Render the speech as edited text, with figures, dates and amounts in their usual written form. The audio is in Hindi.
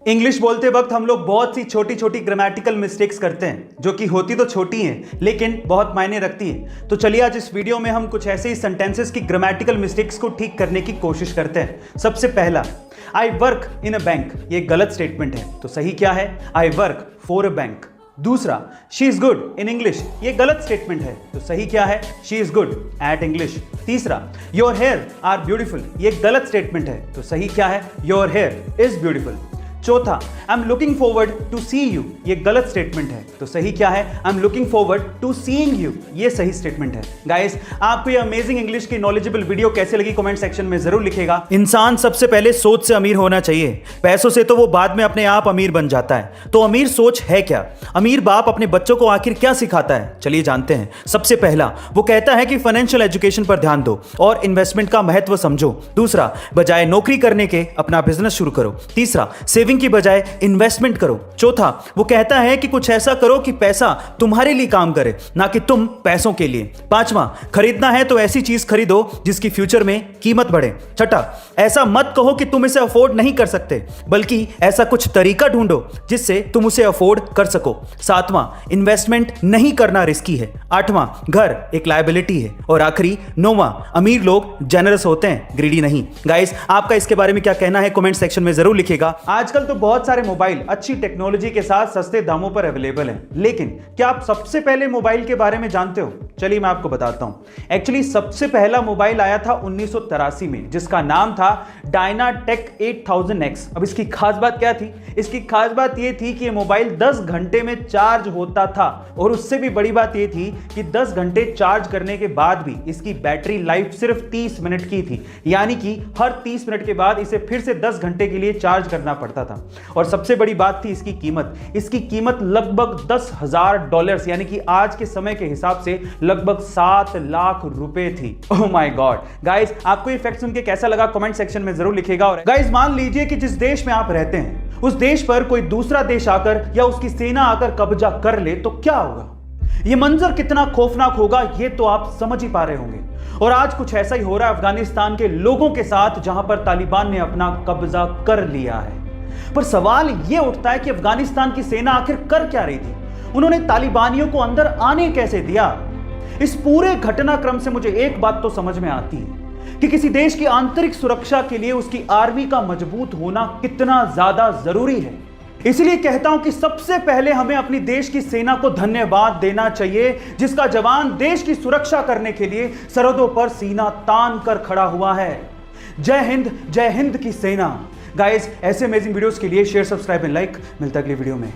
इंग्लिश बोलते वक्त हम लोग बहुत सी छोटी छोटी ग्रामेटिकल मिस्टेक्स करते हैं जो कि होती तो छोटी हैं लेकिन बहुत मायने रखती हैं। तो चलिए आज इस वीडियो में हम कुछ ऐसे ही सेंटेंसेस की ग्रामेटिकल मिस्टेक्स को ठीक करने की कोशिश करते हैं। सबसे पहला, I work in a bank, ये गलत स्टेटमेंट है। तो सही क्या है? I work for a bank. दूसरा, she is good in English, ये गलत स्टेटमेंट है। तो सही क्या है? She is good at English. तीसरा, योर हेयर आर ब्यूटीफुल, ये गलत स्टेटमेंट है। तो सही क्या है? Your hair is beautiful. चौथा, I am looking forward to see you, ये गलत स्टेटमेंट है। तो सही क्या है? I am looking forward to seeing you, ये सही स्टेटमेंट है। गाइस, आपको ये अमेजिंग इंग्लिश की नॉलेजेबल वीडियो कैसे लगी कमेंट सेक्शन में जरूर लिखेगा। इंसान सबसे पहले सोच से अमीर होना चाहिए, पैसों से तो वो बाद में अपने आप अमीर बन जाता है। तो अमीर सोच है क्या? अमीर बाप अपने बच्चों को आखिर क्या सिखाता है? चलिए जानते हैं। सबसे पहला, वो कहता है कि फाइनेंशियल एजुकेशन पर ध्यान दो और इन्वेस्टमेंट का महत्व समझो। दूसरा, बजाय नौकरी करने के अपना बिजनेस शुरू करो। तीसरा, सेविंग की बजाय इन्वेस्टमेंट करो। चौथा, वो कहता है कि कुछ ऐसा करो कि पैसा तुम्हारे लिए काम करे, ना कि तुम पैसों के लिए। पांचवा, खरीदना है तो ऐसी चीज खरीदो जिसकी फ्यूचर में कीमत बढ़े। छठा, ऐसा मत कहो कि तुम इसे अफोर्ड नहीं कर सकते, बल्कि ऐसा कुछ तरीका ढूंढो जिससे तुम उसे अफोर्ड कर सको। सातवां, इन्वेस्टमेंट नहीं करना रिस्की है। आठवां, घर एक लायबिलिटी है। और आखिरी, नौवां, अमीर लोग जेनरस होते हैं, ग्रीडी नहीं। गाइस, आपका इसके बारे में क्या कहना है कमेंट सेक्शन में जरूर लिखेगा। आजकल तो बहुत सारे मोबाइल अच्छी टेक्नोलॉजी के साथ सस्ते दामों पर अवेलेबल हैं, लेकिन क्या आप सबसे पहले मोबाइल के बारे में जानते हो? चलिए मैं आपको बताता हूं। एक्चुअली सबसे पहला मोबाइल आया था 1983 में, जिसका नाम था डायनाटेक 8000X। अब इसकी खास बात क्या थी? इसकी खास बात यह थी कि यह मोबाइल 10 घंटे में चार्ज होता था, और उससे भी बड़ी बात यह थी कि 10 घंटे चार्ज करने के बाद भी इसकी बैटरी लाइफ सिर्फ 30 मिनट की थी, यानी कि हर 30 मिनट के बाद इसे फिर से 10 घंटे के लिए चार्ज करना पड़ता था। और सबसे बड़ी बात थी इसकी कीमत। इसकी कीमत लगभग $10,000 यानी कि आज के समय के हिसाब से लगभग 7 लाख रुपए थी। Oh my God. गाइस, आपको ये फैक्ट सुन के कैसा लगा कमेंट सेक्शन में जरूर लिखेगा। और गाइस, मान लीजिए कि जिस देश में आप रहते हैं उस देश पर कोई दूसरा देश आकर या उसकी सेना आकर कब्जा कर ले तो क्या होगा? यह मंजर कितना खौफनाक होगा ये तो आप समझ ही पा रहे होंगे। और आज कुछ ऐसा ही हो रहा है अफगानिस्तान के लोगों के साथ, जहां पर तालिबान ने अपना कब्जा कर लिया है। पर सवाल यह उठता है कि अफगानिस्तान की सेना आखिर कर क्या रही थी? उन्होंने तालिबानियों को अंदर आने कैसे दिया? इस पूरे घटनाक्रम से मुझे एक बात तो समझ में आती है कि किसी देश की आंतरिक सुरक्षा के लिए उसकी आर्मी का मजबूत होना कितना ज्यादा जरूरी है। इसलिए कहता हूं कि सबसे पहले हमें अपनी देश की सेना को धन्यवाद देना चाहिए, जिसका जवान देश की सुरक्षा करने के लिए सरहदों पर सीना तान कर खड़ा हुआ है। जय हिंद की सेना। गाइस, ऐसे अमेजिंग वीडियोस के लिए शेयर, सब्सक्राइब एंड लाइक। मिलता है अगली वीडियो में।